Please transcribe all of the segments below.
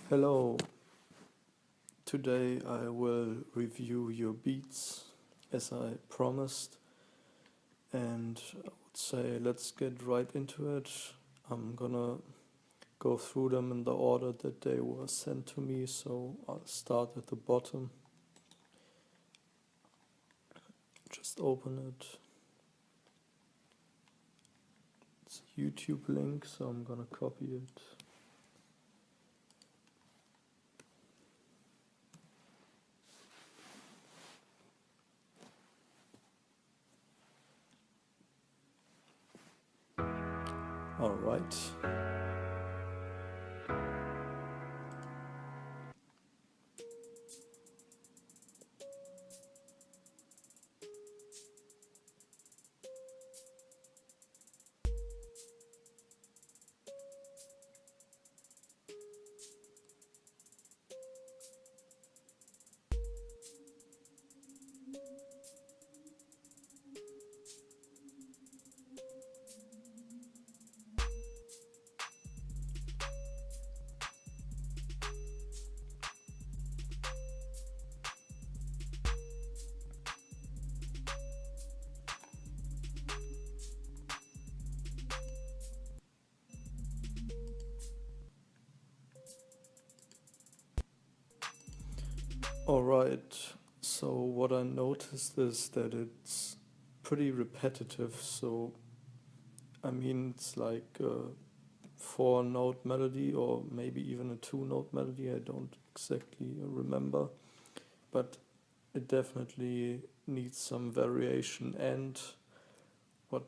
Hello, today I will review your beats as I promised, and I would say let's get right into it. I'm gonna go through them in the order that they were sent to me, so I'll start at the bottom. Just open it. It's a YouTube link, so I'm gonna copy it. All right. Alright, so what I noticed is that it's pretty repetitive, so I mean it's like a 4-note melody or maybe even a 2-note melody, I don't exactly remember, but it definitely needs some variation, and what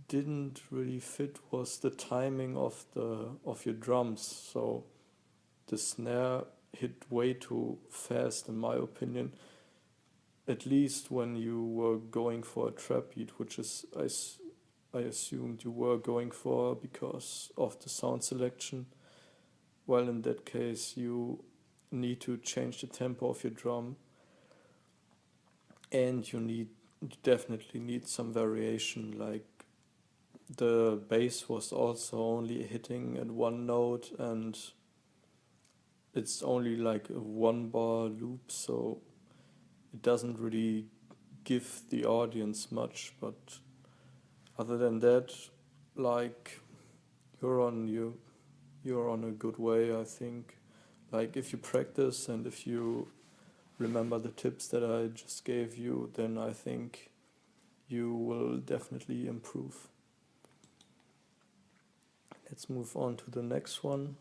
didn't really fit was the timing of your drums, so the snare hit way too fast in my opinion, at least when you were going for a trap beat, which is I assumed you were going for because of the sound selection. Well, in that case you need to change the tempo of your drum, and you definitely need some variation, like the bass was also only hitting at one note, and it's only like a 1-bar loop, so it doesn't really give the audience much. But other than that, like you're on a good way, I think. Like if you practice and if you remember the tips that I just gave you, then I think you will definitely improve. Let's move on to the next one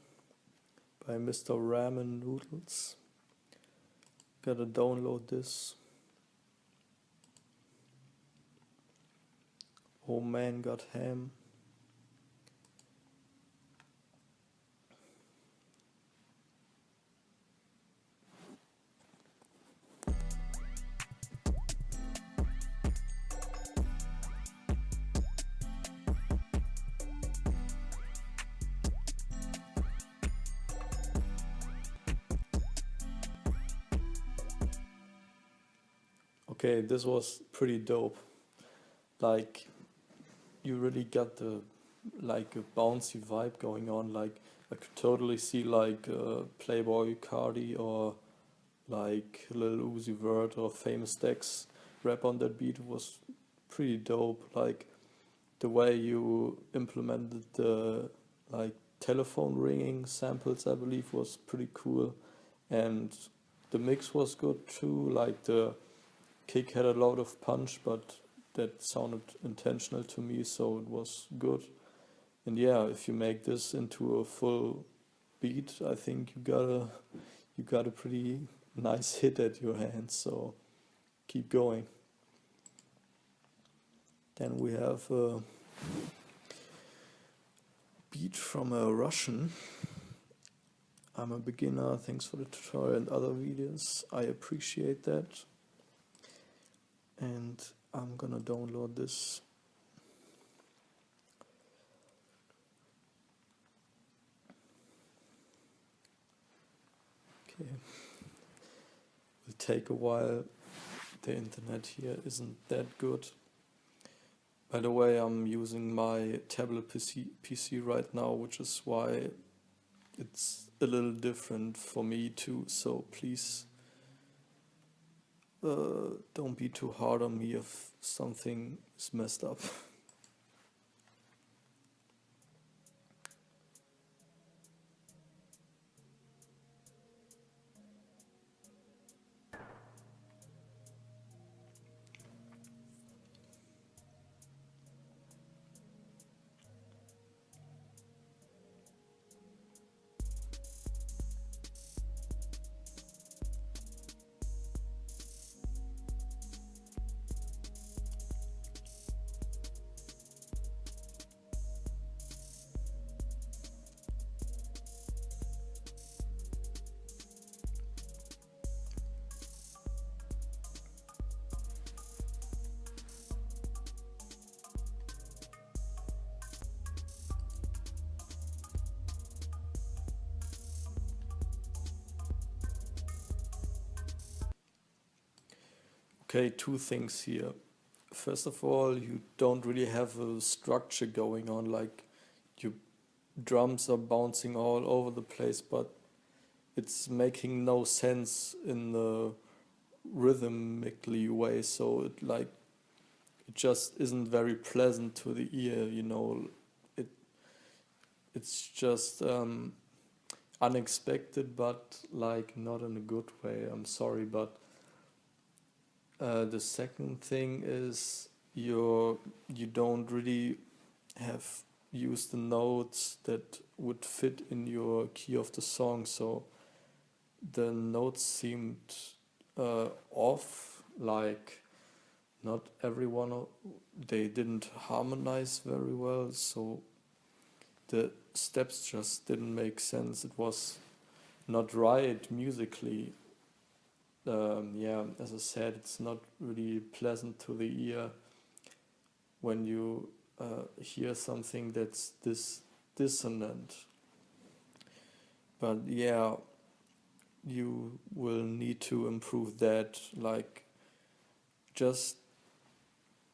by Mr. Ramen Noodles. Gotta download this. Oh man, got ham. Okay, this was pretty dope. Like you really got the like a bouncy vibe going on. Like I could totally see like Playboy Cardi or like Lil Uzi Vert or Famous Dex rap on that beat. Was pretty dope. Like the way you implemented the like telephone ringing samples, I believe, was pretty cool, and the mix was good too. Like the kick had a lot of punch, but that sounded intentional to me, so it was good. And yeah, if you make this into a full beat, I think you got a pretty nice hit at your hands. So keep going. Then we have a beat from a Russian. I'm a beginner. Thanks for the tutorial and other videos. I appreciate that. And I'm gonna download this. Okay. Will take a while. The internet here isn't that good. By the way, I'm using my tablet PC right now, which is why it's a little different for me too, so please don't be too hard on me if something is messed up. Okay, two things here. First of all, you don't really have a structure going on, like your drums are bouncing all over the place, but it's making no sense in the rhythmically way, so it just isn't very pleasant to the ear, it it's just unexpected, but like not in a good way. I'm sorry, but the second thing is you don't really have used the notes that would fit in your key of the song, so the notes seemed off, like not everyone, they didn't harmonize very well, so the steps just didn't make sense. It was not right musically. Yeah, as I said, it's not really pleasant to the ear when you hear something that's this dissonant. But yeah, you will need to improve that. Like, just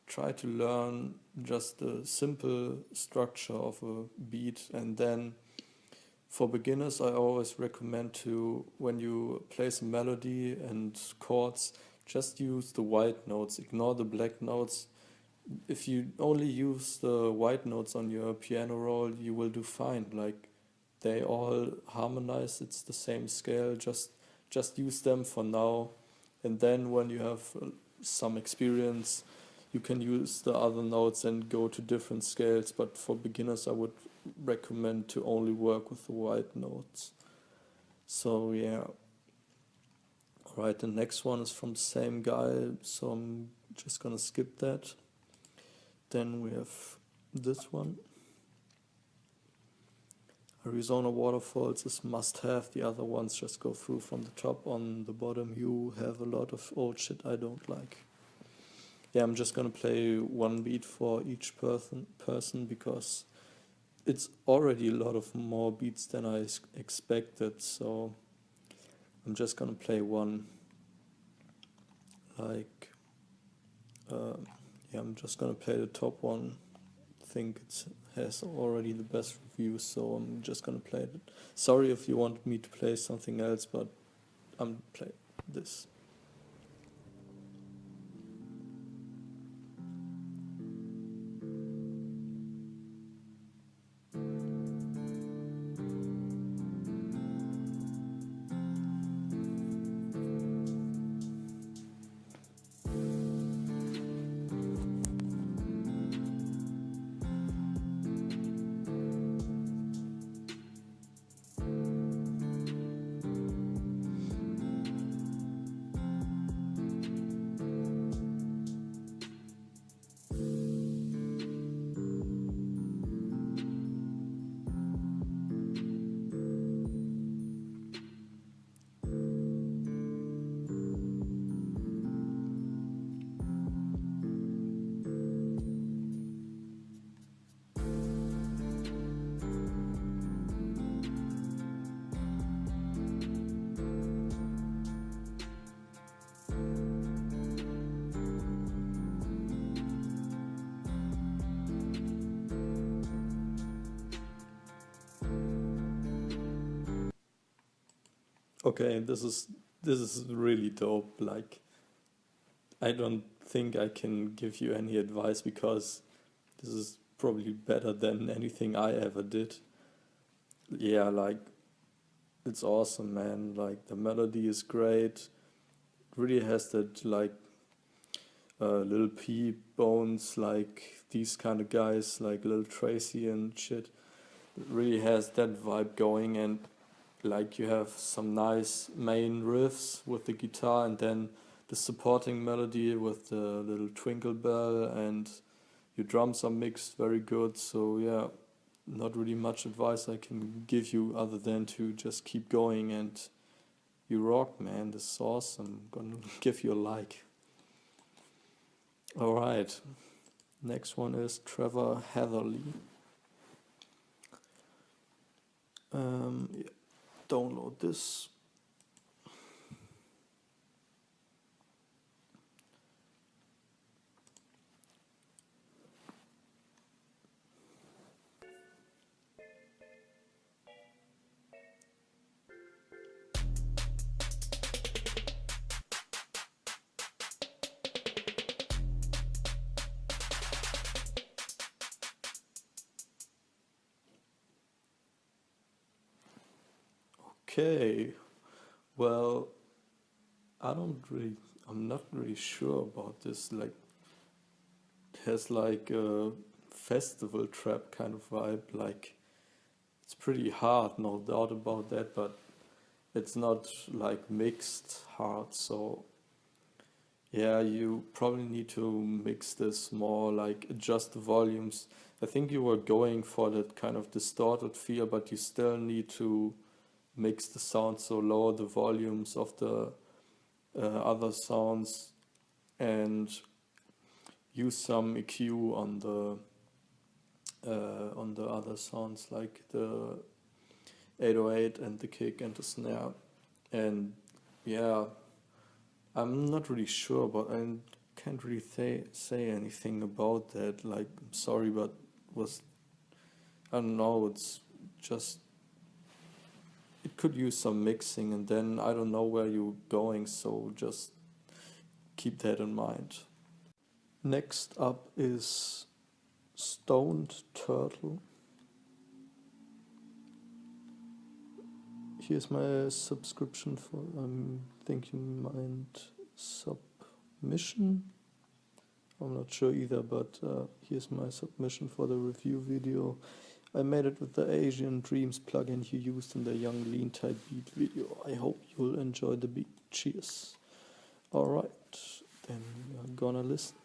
try to learn just the simple structure of a beat, and then for beginners I always recommend to, when you play some melody and chords, just use the white notes, ignore the black notes. If you only use the white notes on your piano roll, you will do fine. Like, they all harmonize, it's the same scale, just use them for now, and then when you have some experience, you can use the other notes and go to different scales. But for beginners I would recommend to only work with the white notes. So yeah. Alright, the next one is from the same guy, so I'm just gonna skip that. Then we have this one. Arizona Waterfalls is must have, the other ones just go through from the top. On the bottom you have a lot of old shit I don't like. Yeah, I'm just gonna play one beat for each person because it's already a lot of more beats than I expected, so I'm just gonna play one. Like, yeah, I'm just gonna play the top one. I think it has already the best reviews, so I'm just gonna play it. Sorry if you want me to play something else, but I'm playing this. Okay, this is really dope. Like, I don't think I can give you any advice because this is probably better than anything I ever did. Yeah, like it's awesome, man. Like the melody is great. Really has that like Lil P Bones, like these kind of guys, like Lil Tracy and shit. It really has that vibe going, and like you have some nice main riffs with the guitar, and then the supporting melody with the little twinkle bell, and your drums are mixed very good. So yeah, not really much advice I can give you other than to just keep going, and you rock, man. This is awesome. Gonna give you a like. All right. Next one is Trevor Heatherly. Yeah, download this. Okay. Well, I'm not really sure about this. Like, it has like a festival trap kind of vibe. Like, it's pretty hard, no doubt about that, but it's not like mixed hard. So, yeah, you probably need to mix this more, like adjust the volumes. I think you were going for that kind of distorted feel, but you still need to mix the sound, so lower the volumes of the other sounds and use some EQ on the other sounds, like the 808 and the kick and the snare. And yeah, I'm not really sure, but I can't really say anything about that. Like, I'm sorry, but was I don't know. It's just it could use some mixing, and then I don't know where you're going. So just keep that in mind. Next up is Stoned Turtle. Here's my subscription for, I'm thinking, mind submission. I'm not sure either, but here's my submission for the review video. I made it with the Asian Dreams plugin you used in the Young Lean Tight Beat video. I hope you'll enjoy the beat. Cheers. Alright, then we're gonna listen.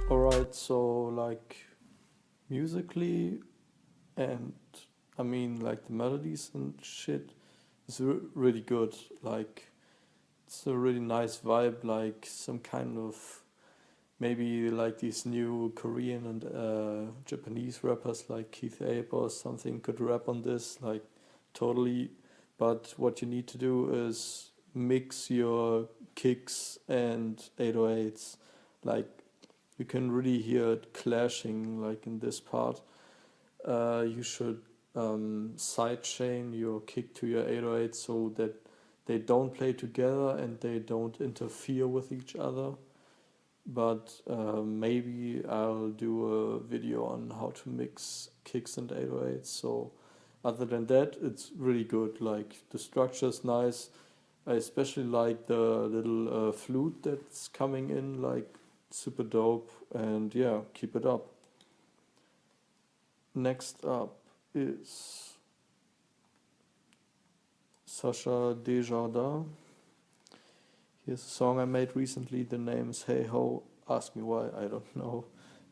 Alright, so like musically, and I mean like the melodies and shit is really good. Like it's a really nice vibe, like some kind of maybe like these new Korean and Japanese rappers like Keith Ape or something could rap on this, like totally. But what you need to do is mix your kicks and 808s. Like you can really hear it clashing like in this part. you should sidechain your kick to your 808 so that they don't play together and they don't interfere with each other. But maybe I'll do a video on how to mix kicks and 808s. So other than that, it's really good. Like the structure is nice. I especially like the little flute that's coming in, like super dope. And yeah, keep it up. Next up is Sacha Desjardins. Here's a song I made recently. The name is Hey Ho. Ask me why, I don't know.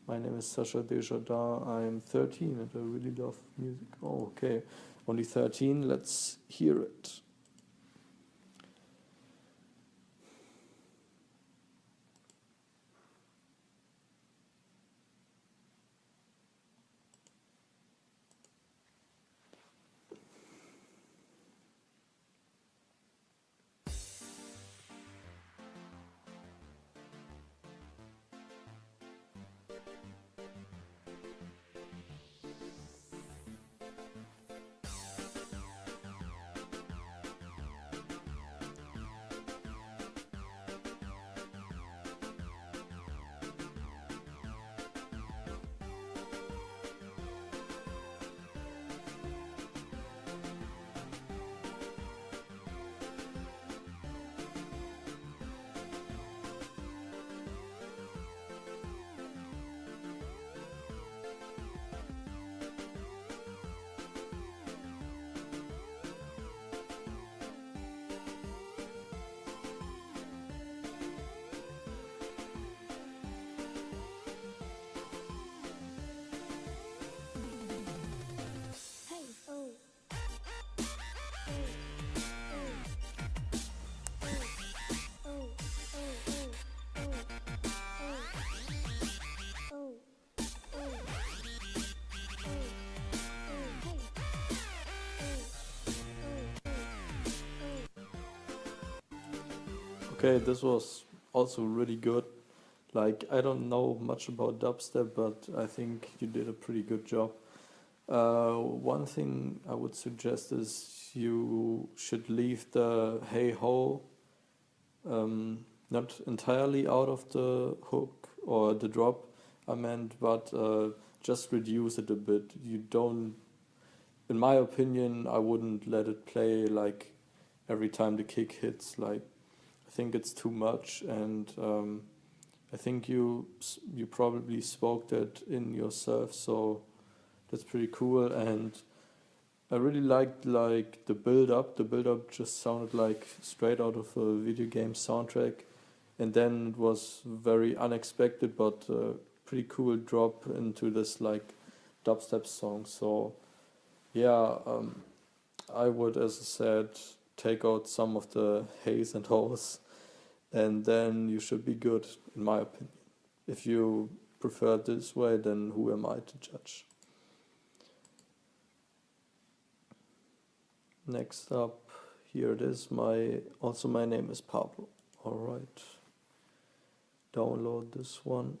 My name is Sacha Desjardins. I'm 13 and I really love music. Oh, okay. Only 13. Let's hear it. Okay, this was also really good. Like, I don't know much about dubstep, but I think you did a pretty good job. One thing I would suggest is you should leave the hey ho not entirely out of the hook or the drop, I meant, but just reduce it a bit. You don't, in my opinion, I wouldn't let it play like every time the kick hits. Like, I think it's too much, and I think you probably spoke that in yourself, so that's pretty cool. And I really liked like the build up. The build up just sounded like straight out of a video game soundtrack, and then it was very unexpected but pretty cool drop into this like dubstep song. So yeah, I would, as I said, take out some of the haze and hoes, and then you should be good, in my opinion. If you prefer it this way, then who am I to judge? Next up, here it is. My name is Pablo. All right, download this one.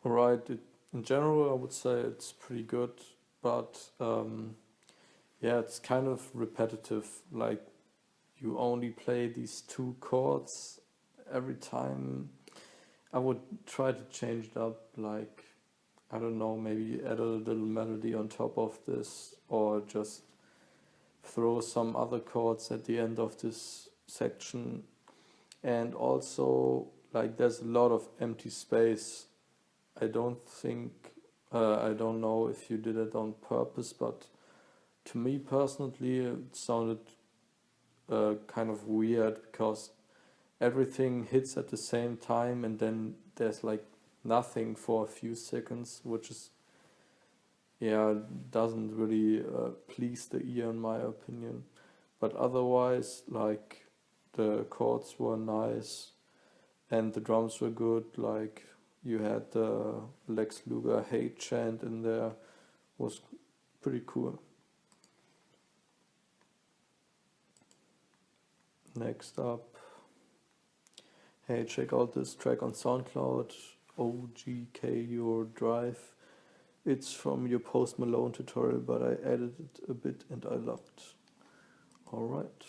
Alright, in general, I would say it's pretty good, but yeah, it's kind of repetitive. Like you only play these two chords every time. I would try to change it up, like, I don't know, maybe add a little melody on top of this, or just throw some other chords at the end of this section. And also, like, there's a lot of empty space. I don't think, I don't know if you did it on purpose, but to me personally, it sounded kind of weird, because everything hits at the same time and then there's like nothing for a few seconds, which is, yeah, doesn't really please the ear in my opinion. But otherwise, like, the chords were nice and the drums were good. Like, you had the Lex Luger hate chant in there, was pretty cool. Next up, hey, check out this track on SoundCloud, OGK Your Drive. It's from your Post Malone tutorial, but I added it a bit and I loved. Alright.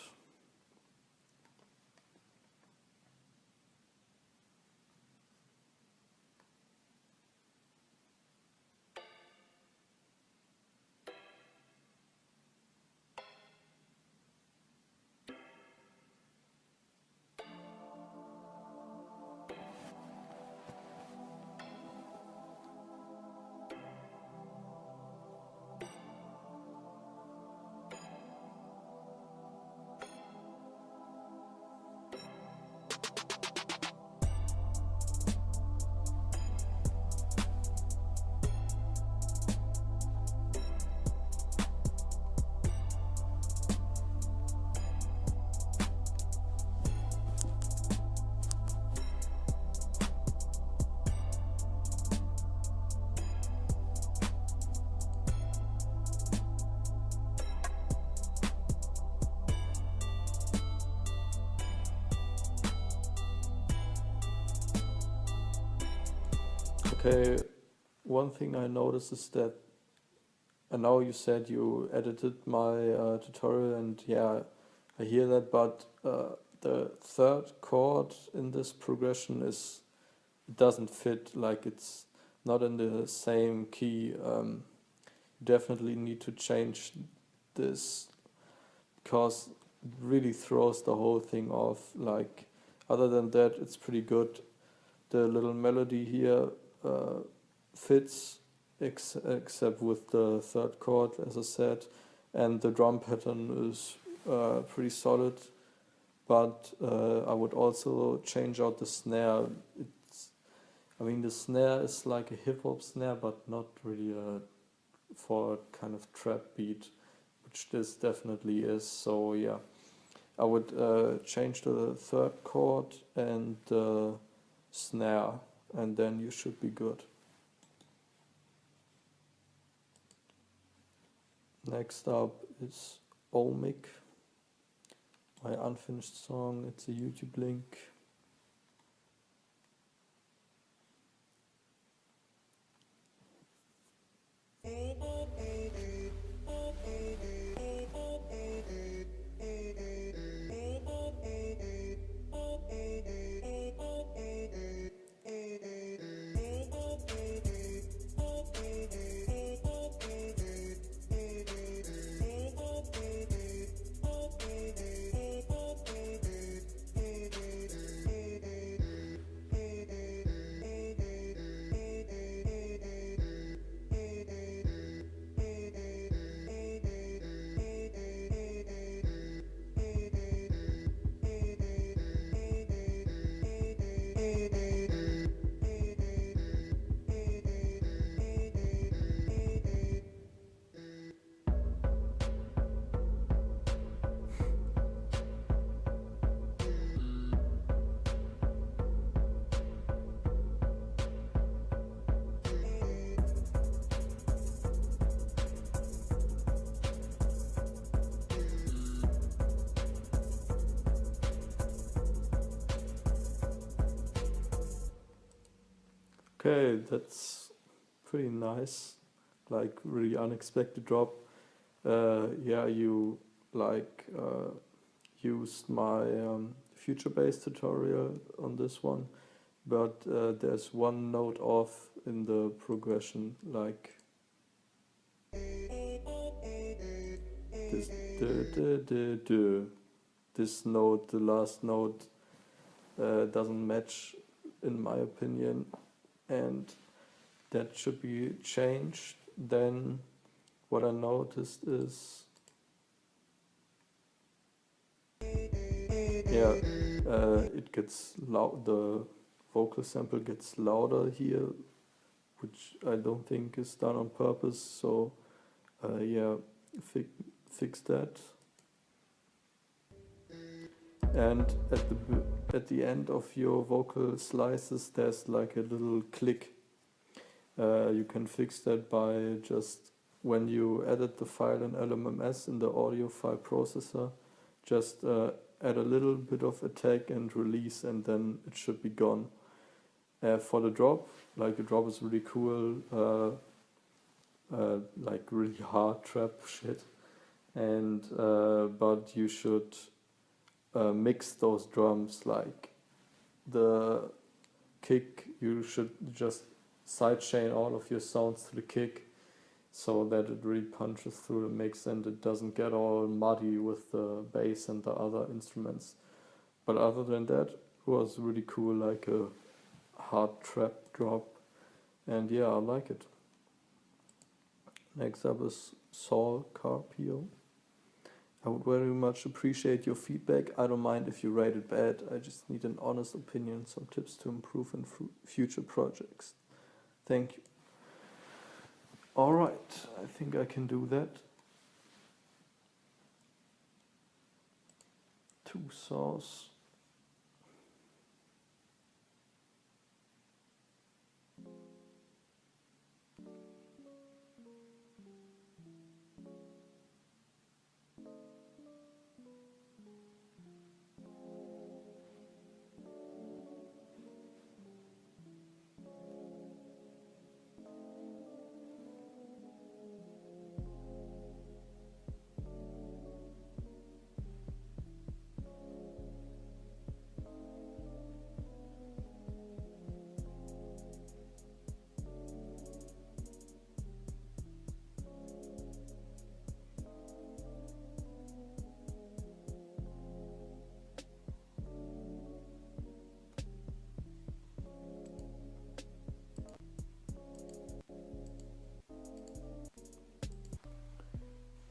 Okay, one thing I noticed is that, I know you said you edited my tutorial, and yeah, I hear that, but the third chord in this progression doesn't fit, like it's not in the same key. You definitely need to change this, because it really throws the whole thing off. Like, other than that, it's pretty good. The little melody here fits, except with the third chord, as I said, and the drum pattern is pretty solid. But I would also change out the snare. I mean, the snare is like a hip hop snare, but not really for a kind of trap beat, which this definitely is. So yeah, I would change the third chord and the snare, and then you should be good. Next up is Omic, my unfinished song. It's a YouTube link. Okay, that's pretty nice, like really unexpected drop. Yeah, you like used my future bass tutorial on this one, but there's one note off in the progression, like this this note, the last note, doesn't match in my opinion, and that should be changed. Then what I noticed is, yeah, it gets loud, the vocal sample gets louder here, which I don't think is done on purpose, so yeah, fix that. And at the end of your vocal slices, there's like a little click. You can fix that by just, when you edit the file in LMMS in the audio file processor, just add a little bit of attack and release, and then it should be gone. For the drop, like the drop is really cool, like really hard trap shit, and but you should mix those drums. Like the kick, you should just sidechain all of your sounds to the kick, so that it really punches through the mix and it doesn't get all muddy with the bass and the other instruments. But other than that, it was really cool, like a hard trap drop, and yeah, I like it. Next up is Saul Carpio. I would very much appreciate your feedback. I don't mind if you rate it bad. I just need an honest opinion, some tips to improve in future projects. Thank you. Alright, I think I can do that. 2 saws.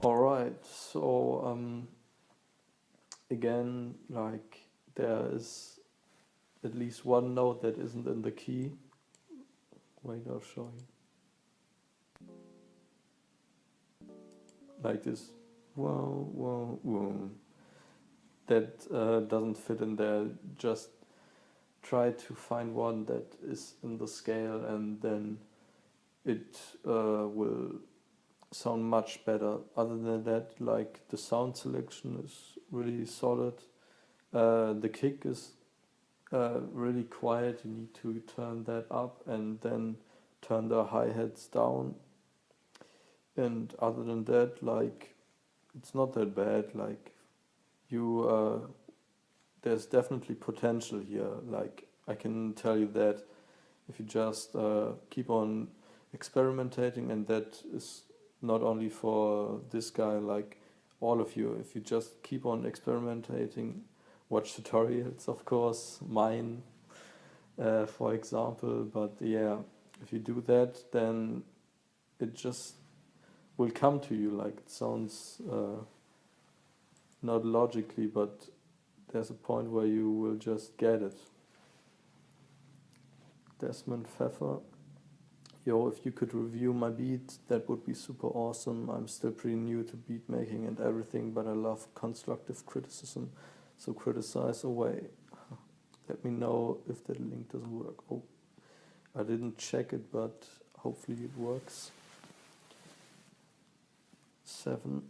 Alright, so again, like there is at least one note that isn't in the key. Wait, I'll show you. Like this, whoa, whoa, whoa. That doesn't fit in there. Just try to find one that is in the scale, and then it will sound much better. Other than that, like the sound selection is really solid. The kick is really quiet. You need to turn that up and then turn the hi-hats down. And other than that, like it's not that bad. Like you, there's definitely potential here. Like I can tell you that if you just keep on experimenting, and that is not only for this guy, like all of you, if you just keep on experimenting, watch tutorials, of course, mine, for example, but yeah, if you do that, then it just will come to you. Like it sounds not logically, but there's a point where you will just get it. Desmond Pfeffer. Yo, if you could review my beat, that would be super awesome. I'm still pretty new to beat making and everything, but I love constructive criticism, so criticize away. Let me know if that link doesn't work. Oh, I didn't check it, but hopefully it works. 7.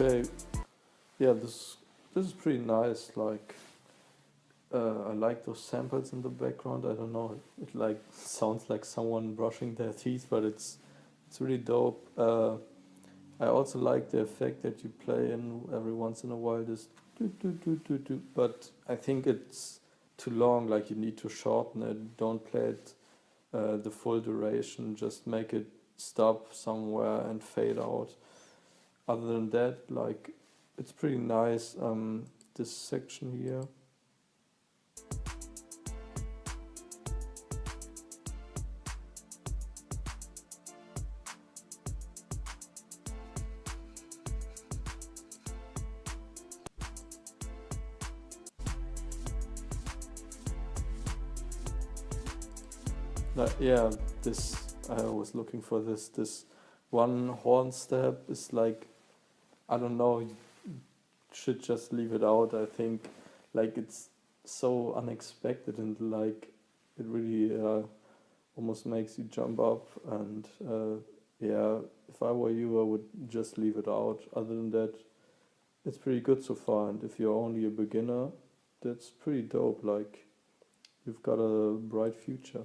Okay, yeah, this is pretty nice. Like, I like those samples in the background. I don't know, it like sounds like someone brushing their teeth, but it's really dope. I also like the effect that you play in every once in a while. This do do do do do. But I think it's too long. Like you need to shorten it. Don't play it the full duration. Just make it stop somewhere and fade out. Other than that, like it's pretty nice. This section here. Yeah, this I was looking for this. This one horn step is like, I don't know. You should just leave it out. I think like it's so unexpected and like it really almost makes you jump up. And yeah, if I were you, I would just leave it out. Other than that, it's pretty good so far. And if you're only a beginner, that's pretty dope. Like you've got a bright future.